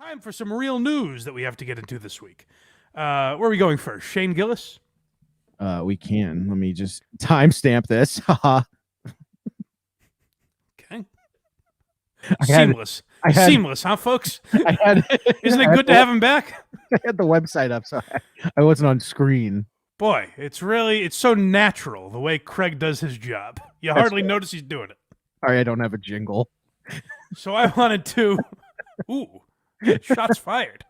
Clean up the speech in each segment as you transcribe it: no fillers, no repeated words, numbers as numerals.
time for some real news that we have to get into this week. Where are we going first? Shane Gillis? We can. Let me just timestamp this. Haha. Okay. Seamless. Seamless, huh, folks? Isn't it good to have him back? I had the website up, so I wasn't on screen. Boy, it's so natural the way Craig does his job. You hardly notice he's doing it. Sorry, I don't have a jingle. So I wanted to... Ooh, shots fired.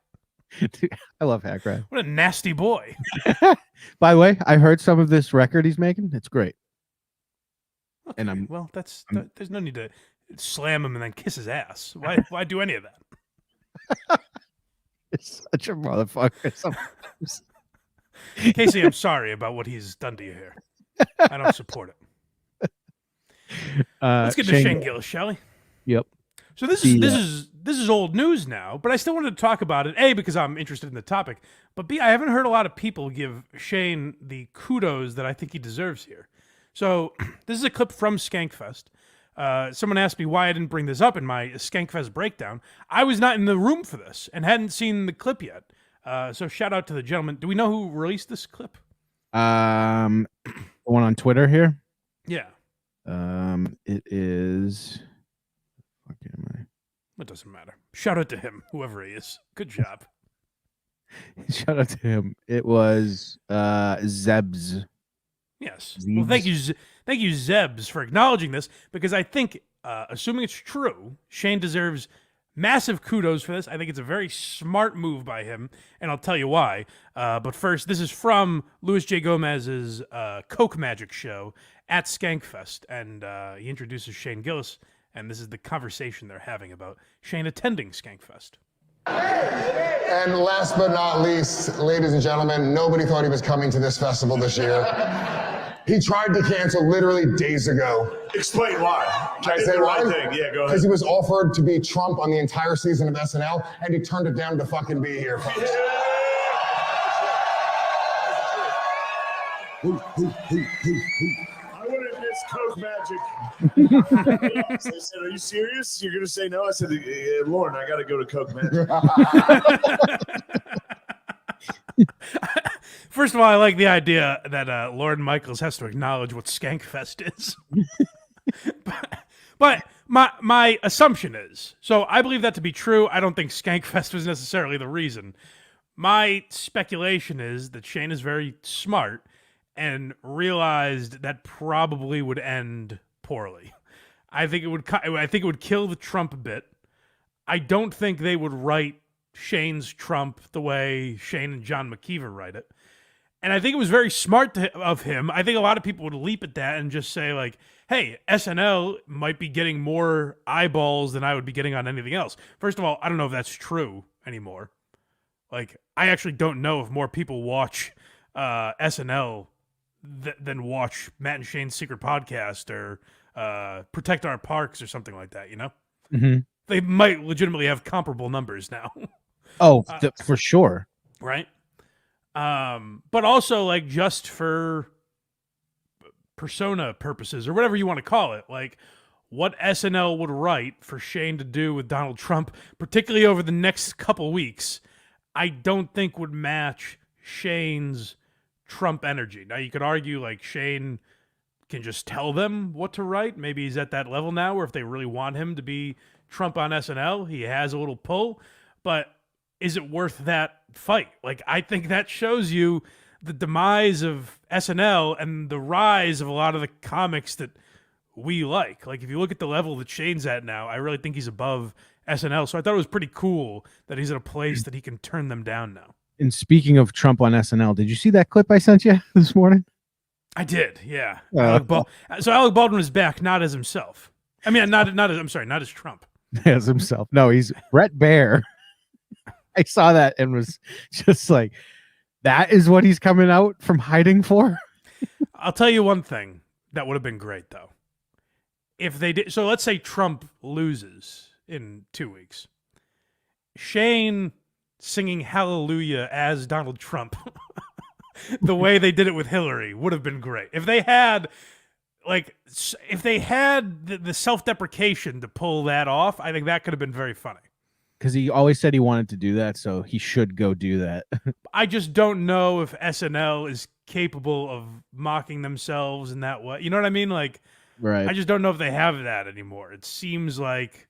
Dude, I love HACKRIDE. What a nasty boy. By the way, I heard some of this record he's making. It's great. Okay, and there's no need to slam him and then kiss his ass. Why do any of that? It's such a motherfucker sometimes. Casey, I'm sorry about what he's done to you here. I don't support it. Let's get to Shane Gillis, shall we? Yep. So this is old news now, but I still wanted to talk about it. A, because I'm interested in the topic, but B, I haven't heard a lot of people give Shane the kudos that I think he deserves here. So this is a clip from Skankfest. Someone asked me why I didn't bring this up in my Skankfest breakdown. I was not in the room for this and hadn't seen the clip yet. So shout out to the gentleman. Do we know who released this clip? The one on Twitter here? Yeah. It is... It doesn't matter. Shout out to him, whoever he is. Good job. Shout out to him. It was Zebs. Yes. Well, thank you, Zebs, for acknowledging this, because I think, assuming it's true, Shane deserves massive kudos for this. I think it's a very smart move by him, and I'll tell you why. But first, this is from Louis J. Gomez's Coke Magic show at Skankfest, and he introduces Shane Gillis, and this is the conversation they're having about Shane attending Skankfest. And last but not least, ladies and gentlemen, nobody thought he was coming to this festival this year. He tried to cancel literally days ago. Explain why. Can I say the why? right thing. Yeah, go ahead. Because he was offered to be Trump on the entire season of SNL, and he turned it down to fucking be here, folks. I wouldn't miss Coke Magic. They said, "Are you serious? You're gonna say no?" I said, "Lauren, I got to go to Coke Magic." First of all, I like the idea that Lord Michaels has to acknowledge what Skankfest is. but my assumption is, so I believe that to be true. I don't think Skankfest was necessarily the reason. My speculation is that Shane is very smart and realized that probably would end poorly. I think it would kill the Trump bit. I don't think they would write Shane's Trump the way Shane and John McKeever write it. And I think it was very smart of him. I think a lot of people would leap at that and just say, like, hey, SNL might be getting more eyeballs than I would be getting on anything else. First of all, I don't know if that's true anymore. Like, I actually don't know if more people watch SNL than watch Matt and Shane's Secret Podcast or Protect Our Parks or something like that, you know? Mm-hmm. They might legitimately have comparable numbers now. Oh, for sure. Right? But also, like, just for persona purposes or whatever you want to call it, like, what SNL would write for Shane to do with Donald Trump, particularly over the next couple weeks, I don't think would match Shane's Trump energy. Now, you could argue, like, Shane can just tell them what to write. Maybe he's at that level now where if they really want him to be Trump on SNL, he has a little pull. But is it worth that fight? Like, I think that shows you the demise of SNL and the rise of a lot of the comics that we like. Like, if you look at the level that Shane's at now, I really think he's above SNL. So I thought it was pretty cool that he's at a place that he can turn them down now. And speaking of Trump on SNL, did you see that clip I sent you this morning? I did, yeah. So Alec Baldwin is back, not as himself. I mean, not as Trump. As himself. No, he's Brett Baer. I saw that and was just like, that is what he's coming out from hiding for? I'll tell you one thing that would have been great, though. If they did, so let's say Trump loses in 2 weeks. Shane singing Hallelujah as Donald Trump, the way they did it with Hillary, would have been great. If they had the self-deprecation to pull that off, I think that could have been very funny. because he always said he wanted to do that, so he should go do that. I just don't know if SNL is capable of mocking themselves in that way. You know what I mean? Like, Right. I just don't know if they have that anymore. It seems like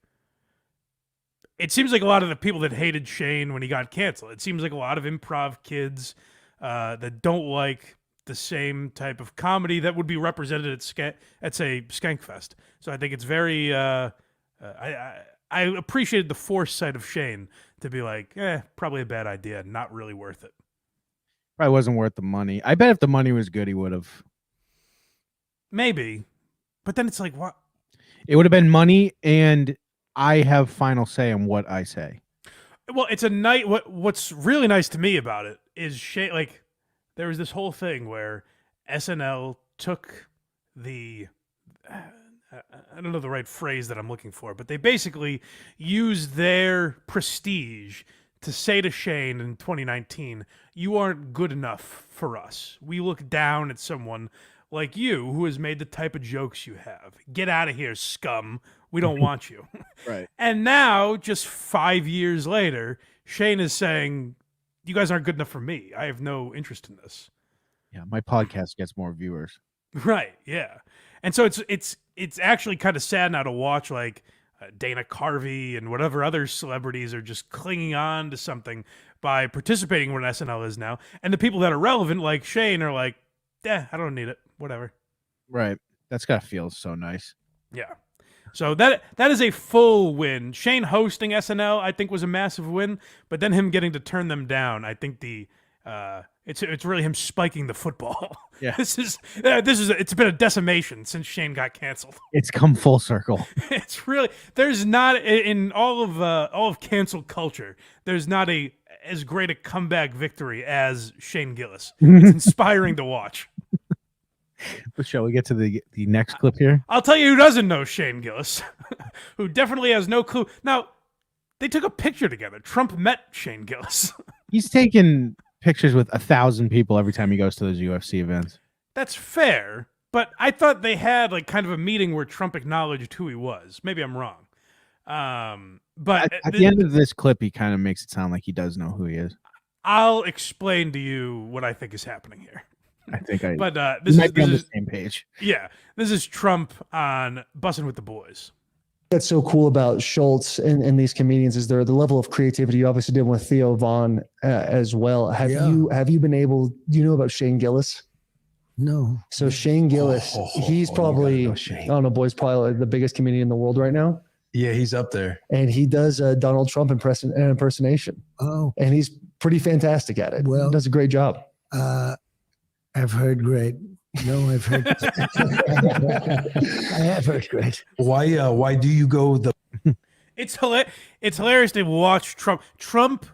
a lot of the people that hated Shane when he got canceled. It seems like a lot of improv kids that don't like the same type of comedy that would be represented at say Skankfest. So I think it's very I appreciated the foresight of Shane to be like, probably a bad idea, not really worth it. Probably wasn't worth the money. I bet if the money was good, he would have. Maybe, but then it's like, what? It would have been money, and I have final say on what I say. Well, it's a night. What's really nice to me about it is Shane. Like, there was this whole thing where SNL took the. I don't know the right phrase that I'm looking for, but they basically used their prestige to say to Shane in 2019, "You aren't good enough for us. We look down at someone like you who has made the type of jokes you have. Get out of here, scum. We don't want you." Right. And now, just 5 years later, Shane is saying, "You guys aren't good enough for me. I have no interest in this." Yeah, my podcast gets more viewers. Right. Yeah. And so it's actually kind of sad now to watch like Dana Carvey and whatever other celebrities are just clinging on to something by participating in what SNL is now, and the people that are relevant like Shane are like, I don't need it. Whatever. Right. That's gotta feel so nice. Yeah. So that is a full win. Shane hosting SNL, I think, was a massive win, but then him getting to turn them down, I think it's really him spiking the football. Yeah. It's been a decimation since Shane got canceled. It's come full circle. It's really, there's not in all of cancel culture, there's not as great a comeback victory as Shane Gillis. It's inspiring to watch. But shall we get to the next clip here? I'll tell you who doesn't know Shane Gillis, who definitely has no clue. Now, they took a picture together. Trump met Shane Gillis. He's taken pictures with 1,000 people every time he goes to those UFC events. That's fair, but I thought they had like kind of a meeting where Trump acknowledged who he was. Maybe I'm wrong. But At the end of this clip, he kind of makes it sound like he does know who he is. I'll explain to you what I think is happening here. I think But this might be on the same page. Yeah, this is Trump on Bussin' with the Boys. That's so cool about Schultz and these comedians is the level of creativity. You obviously did with Theo Vaughn as well. Have you been able? Do you know about Shane Gillis? No. So Shane Gillis, he's probably I don't know, boys, probably the biggest comedian in the world right now. Yeah, he's up there, and he does Donald Trump impersonation. Oh, and he's pretty fantastic at it. Well, he does a great job. I've heard great. No, I've heard. I have heard great. Why do you go the? It's hilarious to watch Trump. Trump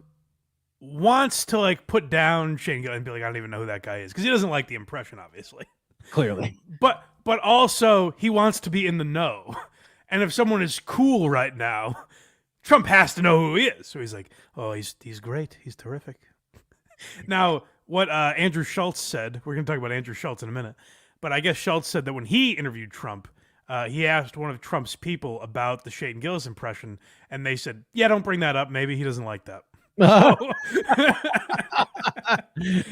wants to like put down Shane Gillis and be like, I don't even know who that guy is, because he doesn't like the impression, obviously. Clearly. But also he wants to be in the know. And if someone is cool right now, Trump has to know who he is. So he's like, oh, he's great. He's terrific. Now, what Andrew Schultz said, we're going to talk about Andrew Schultz in a minute, but I guess Schultz said that when he interviewed Trump, he asked one of Trump's people about the Shane Gillis impression, and they said, yeah, don't bring that up. Maybe he doesn't like that.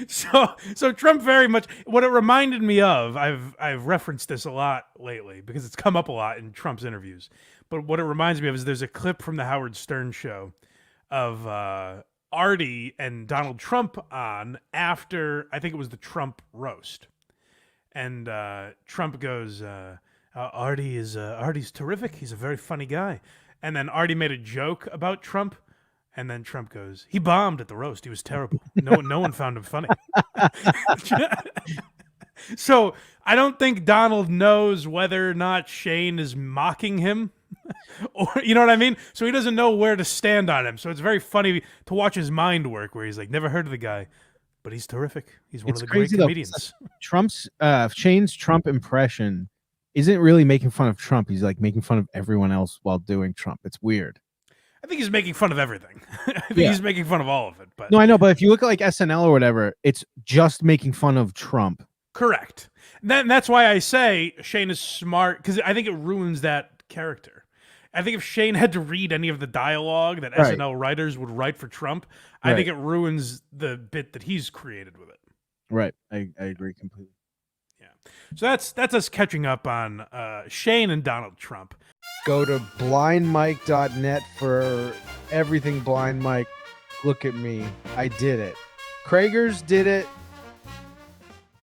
So Trump very much, what it reminded me of, I've referenced this a lot lately because it's come up a lot in Trump's interviews, but what it reminds me of is there's a clip from the Howard Stern show of Artie and Donald Trump on after, I think it was the Trump roast, and Trump goes, Artie's terrific, he's a very funny guy, and then Artie made a joke about Trump. And then Trump goes, he bombed at the roast. He was terrible. No one found him funny. So I don't think Donald knows whether or not Shane is mocking him. Or, you know what I mean? So he doesn't know where to stand on him. So it's very funny to watch his mind work where he's like, never heard of the guy, but he's terrific. He's one of the great comedians. Shane's Trump impression isn't really making fun of Trump. He's like making fun of everyone else while doing Trump. It's weird. I think he's making fun of everything. I think he's making fun of all of it. But no, I know. But if you look at like SNL or whatever, it's just making fun of Trump. Correct. That's why I say Shane is smart, because I think it ruins that character. I think if Shane had to read any of the dialogue that Right. SNL writers would write for Trump, I think it ruins the bit that he's created with it. Right. I agree completely. So that's us catching up on Shane and Donald Trump. Go to blindmike.net for everything Blind Mike. Look at me. I did it. Kragers did it.